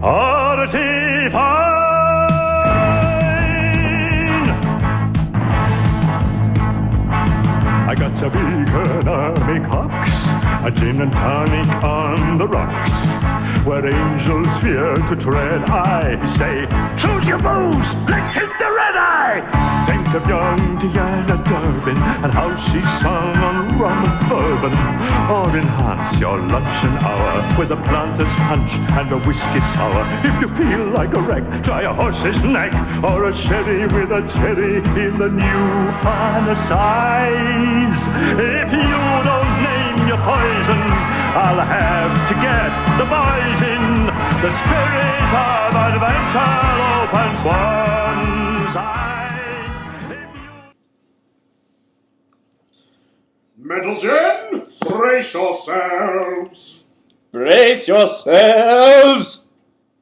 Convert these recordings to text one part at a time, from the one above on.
Oddity fine. I got some economic hawks, a gin and tonic on the rocks, where angels fear to tread. I say, choose your booze, let's hit the red eye. Think of young Diana Durbin and how she sung on rum and bourbon. Or enhance your luncheon hour with a planter's punch and a whiskey sour. If you feel like a wreck, try a horse's neck or a sherry with a cherry in the new finer size. If you don't name your poison, I'll have to get the boys in. The spirit of adventure opens one's eyes. Metal Gen, brace yourselves. Brace yourselves!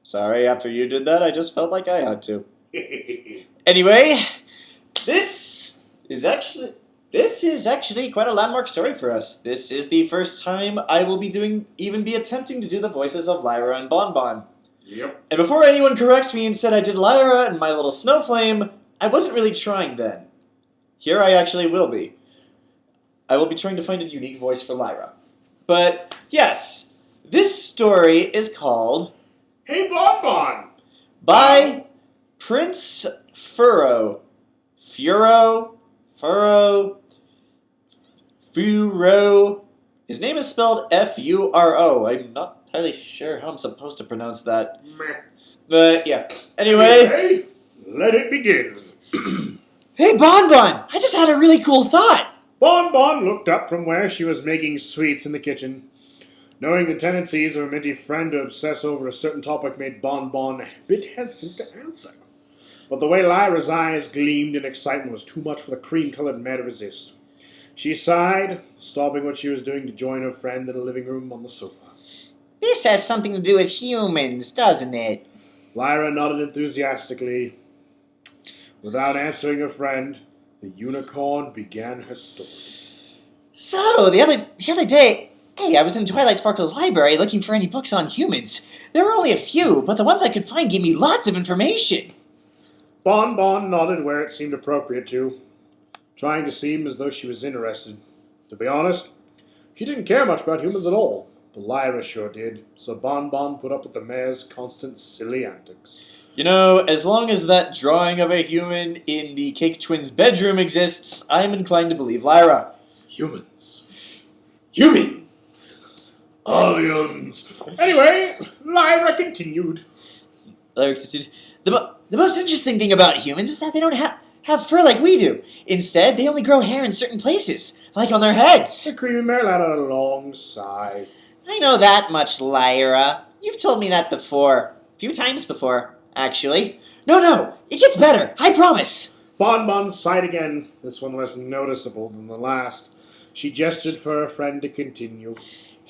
Sorry, after you did that, I just felt like I had to. Anyway, this is actually quite a landmark story for us. This is the first time I will be attempting to do the voices of Lyra and Bon Bon. Yep. And before anyone corrects me and said I did Lyra and My Little Snowflame, I wasn't really trying then. Here I actually will be. I will be trying to find a unique voice for Lyra. But, yes, this story is called Hey Bon Bon! by Prince Furo. Furo. His name is spelled F-U-R-O. I'm not entirely sure how I'm supposed to pronounce that. Meh. But, yeah. Anyway. Okay, let it begin. Hey, Bon Bon! I just had a really cool thought! Bon Bon looked up from where she was making sweets in the kitchen. Knowing the tendencies of her minty friend to obsess over a certain topic made Bon Bon a bit hesitant to answer. But the way Lyra's eyes gleamed in excitement was too much for the cream-colored mare to resist. She sighed, stopping what she was doing to join her friend in the living room on the sofa. This has something to do with humans, doesn't it? Lyra nodded enthusiastically. Without answering her friend, the unicorn began her story. So, the other day, I was in Twilight Sparkle's library looking for any books on humans. There were only a few, but the ones I could find gave me lots of information. Bon Bon nodded where it seemed appropriate to, trying to seem as though she was interested. To be honest, she didn't care much about humans at all, but Lyra sure did, so Bon Bon put up with the mare's constant silly antics. You know, as long as that drawing of a human in the Cake Twins' bedroom exists, I'm inclined to believe Lyra. Humans. Aliens. Anyway, Lyra continued. The most interesting thing about humans is that they don't have fur like we do. Instead, they only grow hair in certain places, like on their heads. The creamy mare let out a long sigh. I know that much, Lyra. You've told me that before. A few times before, actually. No, it gets better, I promise. Bon Bon sighed again, this one less noticeable than the last. She gestured for her friend to continue.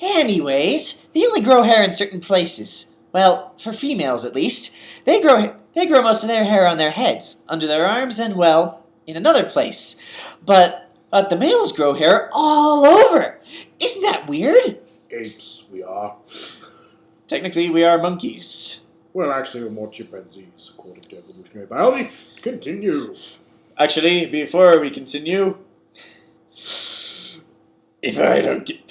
Anyways, they only grow hair in certain places. Well, for females at least. They grow most of their hair on their heads, under their arms, and, well, in another place. But the males grow hair all over. Isn't that weird? Apes, we are. Technically, we are monkeys. Well, actually, we're more chimpanzees, according to evolutionary biology. Continue. Actually, before we continue, if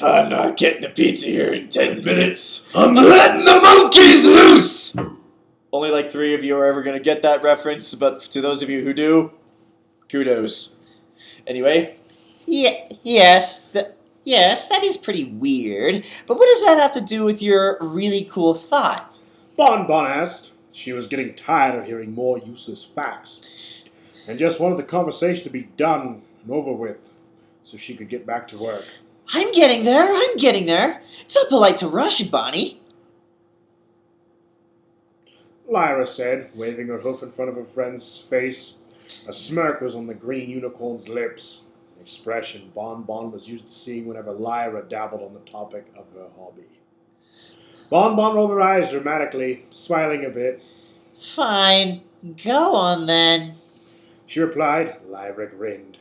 I'm not getting a pizza here in 10 minutes, I'm letting the monkeys loose! Only like 3 of you are ever going to get that reference, but to those of you who do, kudos. Anyway. Yes, that is pretty weird. But what does that have to do with your really cool thought? Bon Bon asked. She was getting tired of hearing more useless facts, and just wanted the conversation to be done and over with, so she could get back to work. I'm getting there. It's not polite to rush, Bonnie. Lyra said, waving her hoof in front of her friend's face. A smirk was on the green unicorn's lips, an expression Bon Bon was used to seeing whenever Lyra dabbled on the topic of her hobby. Bon Bon rolled her eyes dramatically, smiling a bit. Fine, go on then. She replied. Lyra grinned.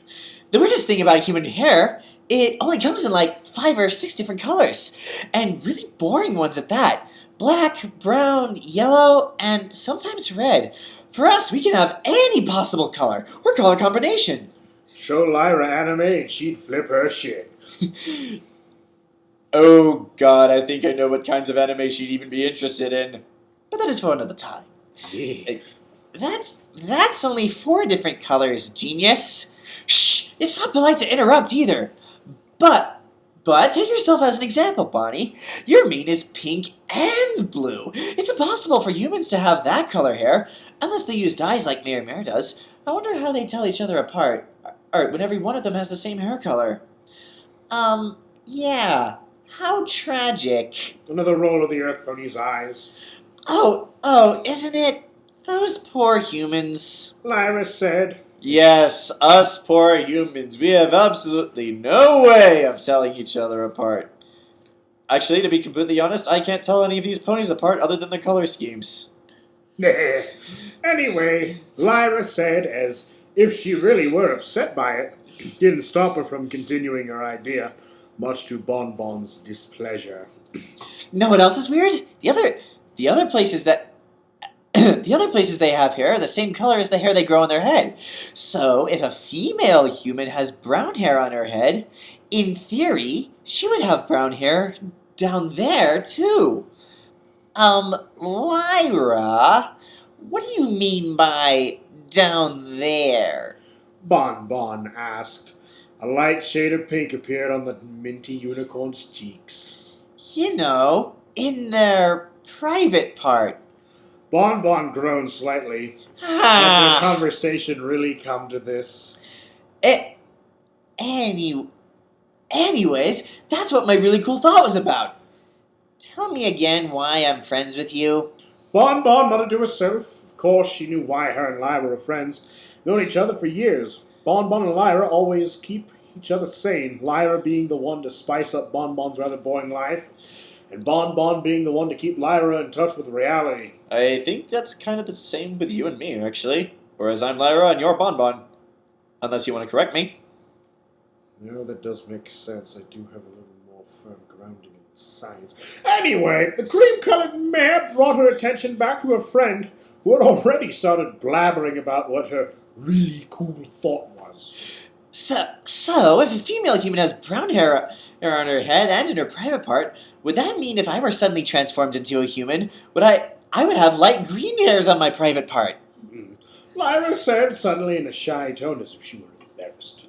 The weirdest thing about human hair, it only comes in like 5 or 6 different colors, and really boring ones at that. black, brown, yellow, and sometimes red. For us, we can have any possible color or color combination. Show Lyra anime and she'd flip her shit. Oh god, I think I know what kinds of anime she'd even be interested in. But that is for another time. Yeah. That's only 4 different colors, genius. Shh! It's not polite to interrupt either. But take yourself as an example, Bonnie. Your mane is pink and blue. It's impossible for humans to have that color hair, unless they use dyes like Mare does. I wonder how they tell each other apart, or when every one of them has the same hair color. Yeah. How tragic. Another roll of the Earth Pony's eyes. Oh, isn't it? Those poor humans. Lyra said. Yes, us poor humans. We have absolutely no way of telling each other apart. Actually, to be completely honest, I can't tell any of these ponies apart other than the color schemes. Anyway, Lyra said, as if she really were upset by it, didn't stop her from continuing her idea, much to Bon Bon's displeasure. Know what else is weird? The other places that the other places they have hair are the same color as the hair they grow on their head. So, if a female human has brown hair on her head, in theory, she would have brown hair down there, too. Lyra, what do you mean by down there? Bon Bon asked. A light shade of pink appeared on the minty unicorn's cheeks. You know, in their private part. Bon Bon groaned slightly. Had their conversation really come to this? Anyways, that's what my really cool thought was about. Tell me again why I'm friends with you. Bon Bon muttered to herself. Of course, she knew why her and Lyra were friends. Known each other for years. Bon Bon and Lyra always keep each other sane. Lyra being the one to spice up Bon Bon's rather boring life, and Bon Bon being the one to keep Lyra in touch with reality. I think that's kind of the same with you and me, actually. Whereas I'm Lyra and you're Bon Bon. Unless you want to correct me. No, that does make sense. I do have a little more firm grounding in science. Anyway, the cream-colored mare brought her attention back to her friend, who had already started blabbering about what her really cool thought was. So if a female human has brown hair on her head and in her private part, would that mean if I were suddenly transformed into a human, I would have light green hairs on my private part? Lyra said suddenly in a shy tone as if she were embarrassed.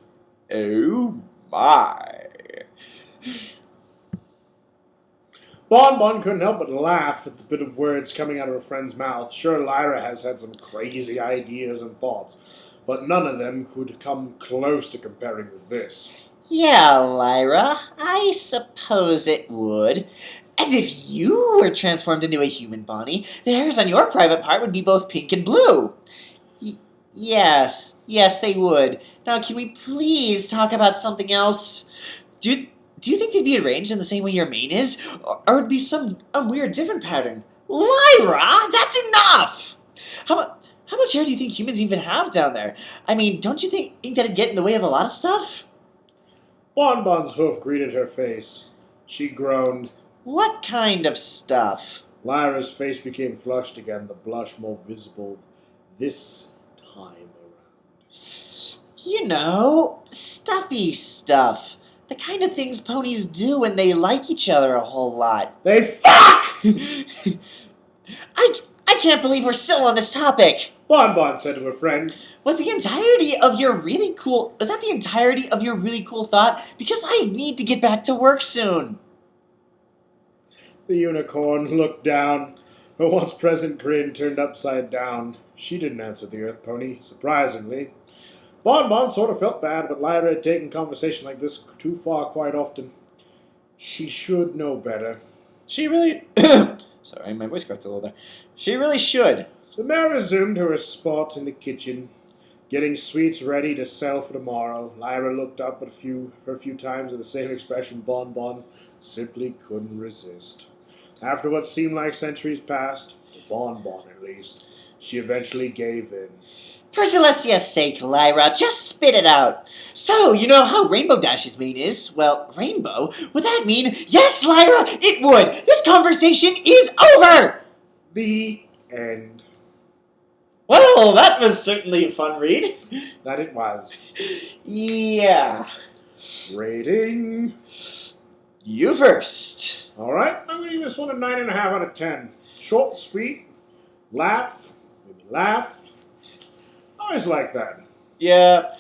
Oh my. Bon Bon couldn't help but laugh at the bit of words coming out of her friend's mouth. Sure, Lyra has had some crazy ideas and thoughts, but none of them could come close to comparing with this. Yeah, Lyra, I suppose it would. And if you were transformed into a human, Bonnie, the hairs on your private part would be both pink and blue. Yes, they would. Now, can we please talk about something else? Do you think they'd be arranged in the same way your mane is? Or would it be some weird different pattern? Lyra, that's enough! How much hair do you think humans even have down there? I mean, don't you think that'd get in the way of a lot of stuff? Bon Bon's hoof greeted her face. She groaned. What kind of stuff? Lyra's face became flushed again, the blush more visible this time around. You know, stuffy stuff. The kind of things ponies do when they like each other a whole lot. They fuck! I can't believe we're still on this topic. Bon Bon said to her friend. Was that the entirety of your really cool thought? Because I need to get back to work soon. The unicorn looked down. Her once present grin turned upside down. She didn't answer the Earth Pony, surprisingly. Bon Bon sort of felt bad, but Lyra had taken conversation like this too far quite often. She should know better. She really... Sorry, my voice cracked a little there. She really should. The mare resumed her spot in the kitchen, getting sweets ready to sell for tomorrow. Lyra looked up at her a few times with the same expression Bon Bon simply couldn't resist. After what seemed like centuries passed, Bon Bon at least, she eventually gave in. For Celestia's sake, Lyra, just spit it out. So, you know how Rainbow Dash's mane is? Well, rainbow? Would that mean, yes, Lyra, it would! This conversation is over! The end. Well, that was certainly a fun read. That it was. Yeah. Rating. You first. Alright, I'm going to give this one a 9.5 out of 10. Short, sweet, laugh, maybe laugh. I always like that. Yeah.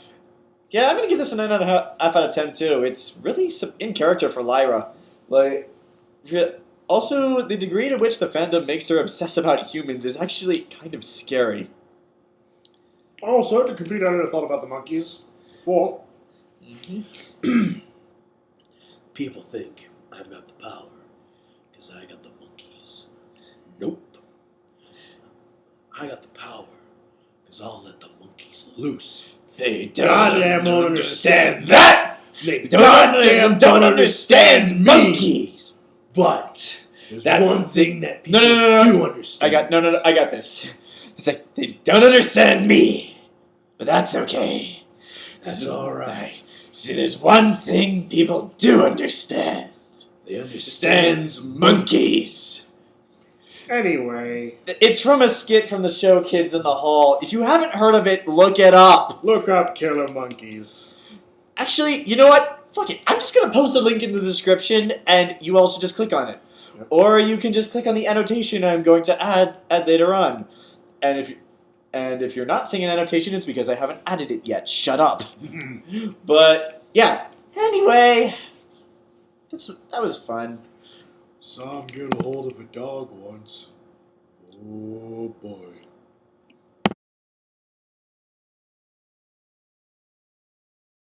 Yeah, I'm going to give this a 9.5 out of 10 too. It's really in character for Lyra. Like, also, the degree to which the fandom makes her obsess about humans is actually kind of scary. Also, to complete, I never thought about the monkeys. 4. People think I've got the power because I got the monkeys. Nope. I got the power because I'll let the monkeys loose. They goddamn don't understand that! They goddamn don't understand monkeys! But there's That- one thing that people No. do understand. I got this. It's like, they don't understand me. But that's okay. That's alright. See, there's one thing people do understand. They understand Stands monkeys. Anyway, It's from a skit from the show Kids in the Hall. If you haven't heard of it, look it up. look up Killer Monkeys. Actually, you know what? Fuck it. I'm just going to post a link in the description, and you all should just click on it. Yep. Or you can just click on the annotation I'm going to add later on. And if you're not seeing an annotation, it's because I haven't added it yet. Shut up. But, yeah. Anyway, that was fun. Saw him get a hold of a dog once. Oh boy.